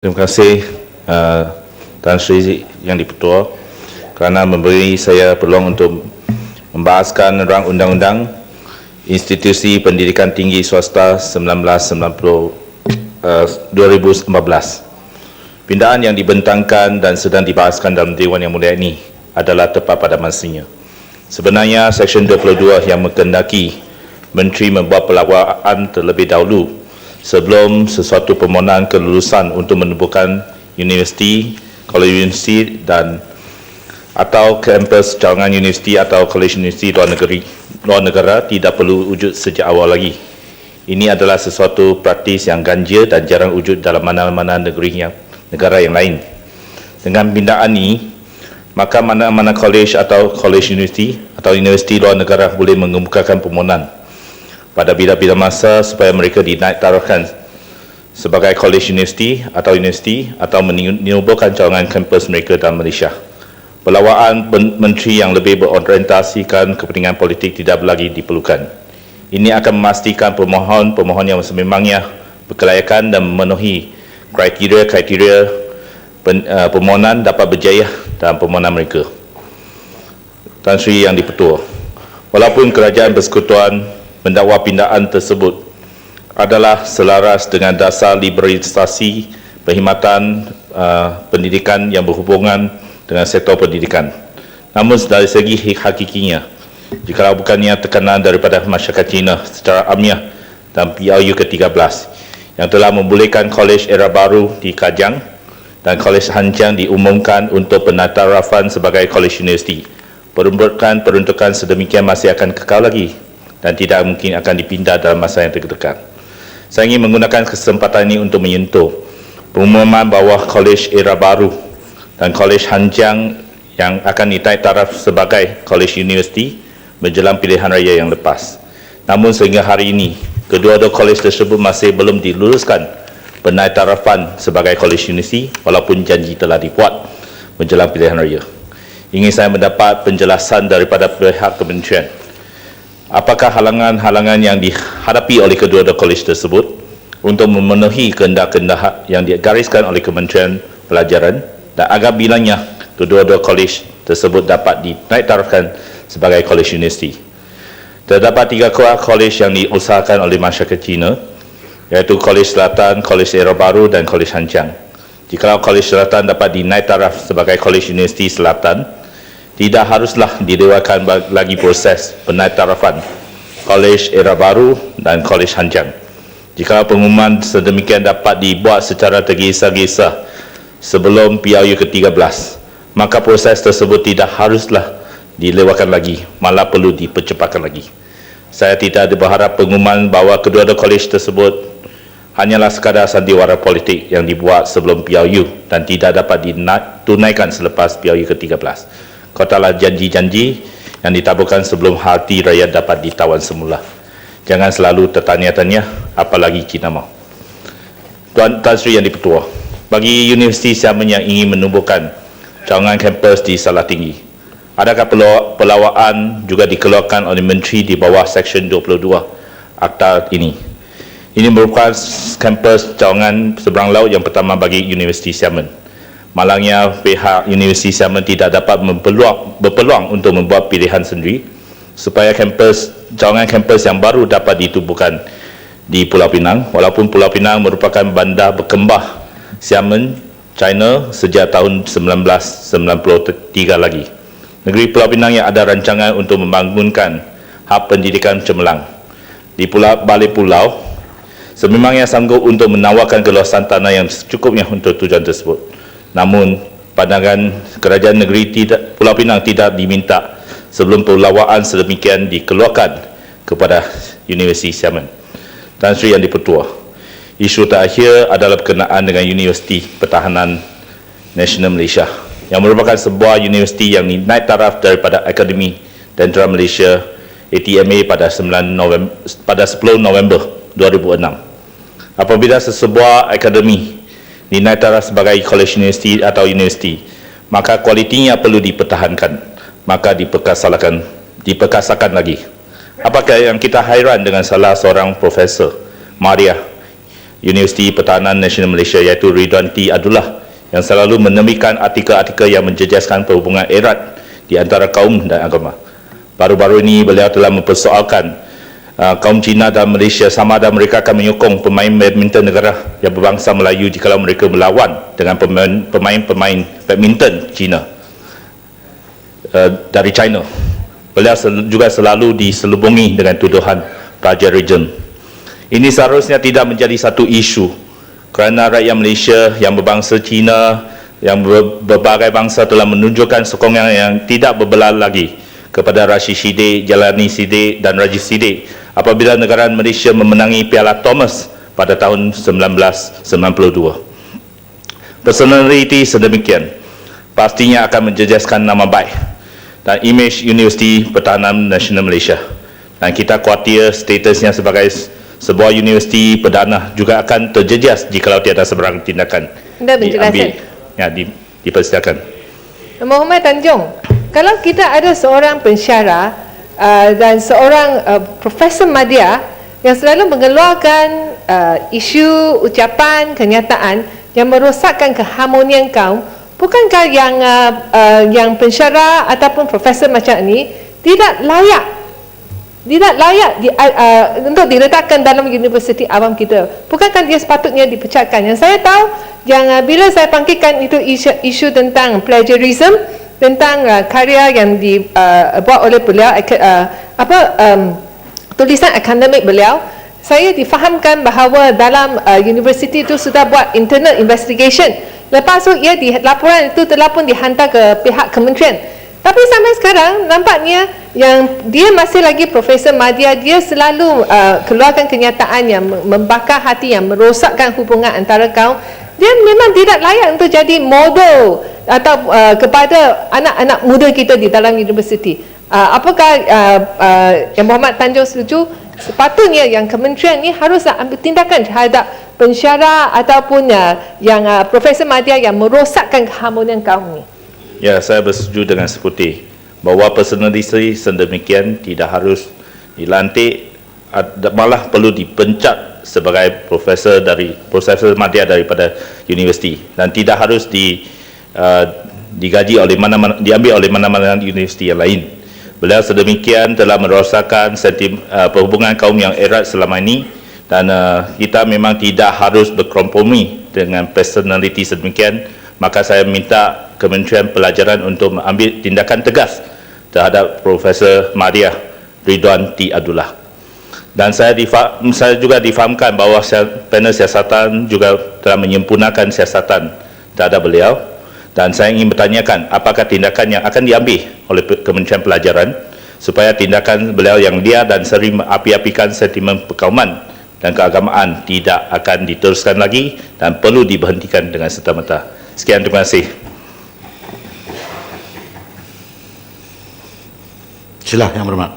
Terima kasih Tan Sri Yang di-Pertua kerana memberi saya peluang untuk membahaskan rang undang-undang Institusi Pendidikan Tinggi Swasta 2014. Pindaan yang dibentangkan dan sedang dibahaskan dalam Dewan Yang Mulia ini adalah tepat pada masanya. Sebenarnya Seksyen 22 yang menghendaki Menteri membuat pelakwaan terlebih dahulu sebelum sesuatu permohonan kelulusan untuk menubuhkan universiti, kolej universiti dan atau kampus cawangan universiti atau kolej universiti luar negara tidak perlu wujud sejak awal lagi. Ini adalah sesuatu praktis yang ganjil dan jarang wujud dalam mana-mana negara yang lain. Dengan pindaan ini, maka mana-mana kolej atau kolej universiti atau universiti luar negara boleh mengemukakan permohonan pada bila-bila masa supaya mereka dinaik tarafkan sebagai kolej universiti atau menubuhkan cawangan kampus mereka dalam Malaysia. Pelawaan menteri yang lebih berorientasikan kepentingan politik tidak lagi diperlukan. Ini akan memastikan pemohon yang sememangnya berkelayakan dan memenuhi kriteria permohonan dapat berjaya dalam permohonan mereka. Tan Sri Yang di-Pertua, walaupun Kerajaan Persekutuan mendakwa pindaan tersebut adalah selaras dengan dasar liberalisasi perkhidmatan pendidikan yang berhubungan dengan sektor pendidikan. Namun dari segi hakikinya, jika bukannya tekanan daripada masyarakat Cina secara amnya dan PRU ke-13 yang telah membolehkan Kolej Era Baru di Kajang dan Kolej Hanjang diumumkan untuk pentarafan sebagai kolej universiti, peruntukan sedemikian masih akan kekal lagi dan tidak mungkin akan dipindah dalam masa yang terdekat. Saya ingin menggunakan kesempatan ini untuk menyentuh pengumuman bahawa Kolej Era Baru dan Kolej Hanjang yang akan ditaik taraf sebagai kolej universiti menjelang pilihan raya yang lepas. Namun sehingga hari ini, kedua-dua kolej tersebut masih belum diluluskan penaik tarafan sebagai kolej universiti walaupun janji telah dibuat menjelang pilihan raya. Ingin saya mendapat penjelasan daripada pihak kementerian. Apakah halangan-halangan yang dihadapi oleh kedua-dua kolej tersebut untuk memenuhi kehendak-kehendak yang digariskan oleh Kementerian Pelajaran dan agar bilanya kedua-dua kolej tersebut dapat dinaik tarafkan sebagai kolej universiti? Terdapat 3 kolej yang diusahakan oleh masyarakat Cina, iaitu Kolej Selatan, Kolej Era Baru dan Kolej Hanjang. Jika Kolej Selatan dapat dinaik taraf sebagai kolej universiti Selatan, tidak haruslah dilewatkan lagi proses penaik tarafan Kolej Era Baru dan Kolej Hanjang. Jika pengumuman sedemikian dapat dibuat secara tergesa-gesa sebelum PRU ke-13, maka proses tersebut tidak haruslah dilewatkan lagi, malah perlu dipercepatkan lagi. Saya tidak berharap pengumuman bahawa kedua-dua kolej tersebut hanyalah sekadar sandiwara politik yang dibuat sebelum PRU dan tidak dapat ditunaikan selepas PRU ke-13. Kotalah janji-janji yang ditaburkan sebelum hati rakyat dapat ditawan semula. Jangan selalu tertanya-tanya, apalagi Cina mau. Tuan Tan Sri Yang di-Pertua, bagi Universiti Xiamen yang ingin menumbuhkan cawangan kampus di Salahtinggi, adakah pelawaan juga dikeluarkan oleh Menteri di bawah Seksyen 22 Akta ini? Ini merupakan kampus cawangan seberang laut yang pertama bagi Universiti Xiamen. Malangnya pihak Universiti Xiamen tidak dapat berpeluang untuk membuat pilihan sendiri supaya cawangan kampus yang baru dapat ditubuhkan di Pulau Pinang, walaupun Pulau Pinang merupakan bandar berkembang Xiamen, China sejak tahun 1993 lagi. Negeri Pulau Pinang yang ada rancangan untuk membangunkan hub pendidikan cemerlang di balik pulau sememangnya sanggup untuk menawarkan keluasan tanah yang secukupnya untuk tujuan tersebut. Namun, pandangan kerajaan negeri Pulau Pinang tidak diminta sebelum pelawaan sedemikian dikeluarkan kepada Universiti Xiamen. Tan Sri Yang di-Pertua, isu terakhir adalah berkenaan dengan Universiti Pertahanan Nasional Malaysia yang merupakan sebuah universiti yang naik taraf daripada Akademi Tentera Malaysia ATMA pada 10 November 2006. Apabila sesebuah akademi dinaik taraf sebagai kolej universiti atau universiti, maka kualitinya perlu dipertahankan, maka diperkasakan lagi. Apakah yang kita hairan dengan salah seorang profesor, Maria, Universiti Pertahanan Nasional Malaysia iaitu Ridwan T. Abdullah yang selalu menerbitkan artikel-artikel yang menjejaskan perhubungan erat di antara kaum dan agama. Baru-baru ini beliau telah mempersoalkan kaum Cina dan Malaysia sama ada mereka akan menyokong pemain badminton negara yang berbangsa Melayu jika mereka melawan dengan pemain-pemain badminton Cina dari China. Beliau juga selalu diselubungi dengan tuduhan plagiarism. Ini seharusnya tidak menjadi satu isu kerana rakyat Malaysia yang berbangsa Cina, yang berbagai bangsa telah menunjukkan sokongan yang tidak berbelah lagi kepada Rashid Siddiq, Jalani Siddiq dan Rajiv Siddiq apabila negara Malaysia memenangi Piala Thomas pada tahun 1992. Personaliti sedemikian pastinya akan menjejaskan nama baik dan imej Universiti Pertahanan Nasional Malaysia. Dan kita khawatir statusnya sebagai sebuah universiti perdana juga akan terjejas jikalau tiada sebarang tindakan diambil. Ya, dipersilakan. Muhammad Tanjung, kalau kita ada seorang pensyarah dan seorang Profesor Madya yang selalu mengeluarkan isu, ucapan, kenyataan yang merosakkan keharmonian kaum, bukankah yang pensyarah ataupun profesor macam ini tidak layak untuk diletakkan dalam universiti awam kita? Bukankah dia sepatutnya dipecatkan? Yang saya tahu, yang bila saya bangkitkan itu isu tentang plagiarism, tentang karya yang dibuat oleh beliau, tulisan akademik beliau, saya difahamkan bahawa dalam universiti itu sudah buat internal investigation. Lepas tu laporan itu telah pun dihantar ke pihak kementerian. Tapi sampai sekarang nampaknya yang dia masih lagi Profesor Madya, dia selalu keluarkan kenyataan yang membakar hati, yang merosakkan hubungan antara kaum. Dia memang tidak layak untuk jadi model atau kepada anak-anak muda kita di dalam universiti. Apakah Yang Muhammad Tanjung setuju sepatutnya yang kementerian ini harus ambil tindakan terhadap pensyarah ataupun yang Profesor Madya yang merosakkan keharmonian kaum ini? Ya, saya bersetuju dengan Sekuti bahawa personaliti sedemikian tidak harus dilantik, malah perlu dipecat sebagai Profesor Madya daripada universiti dan tidak harus digaji oleh diambil oleh mana-mana universiti yang lain. Beliau sedemikian telah merosakkan perhubungan kaum yang erat selama ini dan kita memang tidak harus berkompromi dengan personaliti sedemikian. Maka saya minta Kementerian Pelajaran untuk mengambil tindakan tegas terhadap Profesor Madya Ridwan T. Abdullah. Dan saya juga difahamkan bahawa panel siasatan juga telah menyempurnakan siasatan terhadap beliau. Dan saya ingin bertanyakan apakah tindakan yang akan diambil oleh Kementerian Pelajaran supaya tindakan beliau yang liar dan sering mengapi-apikan sentimen perkauman dan keagamaan tidak akan diteruskan lagi dan perlu diberhentikan dengan serta-merta. Sekian, terima kasih. Sila Yang Berhormat.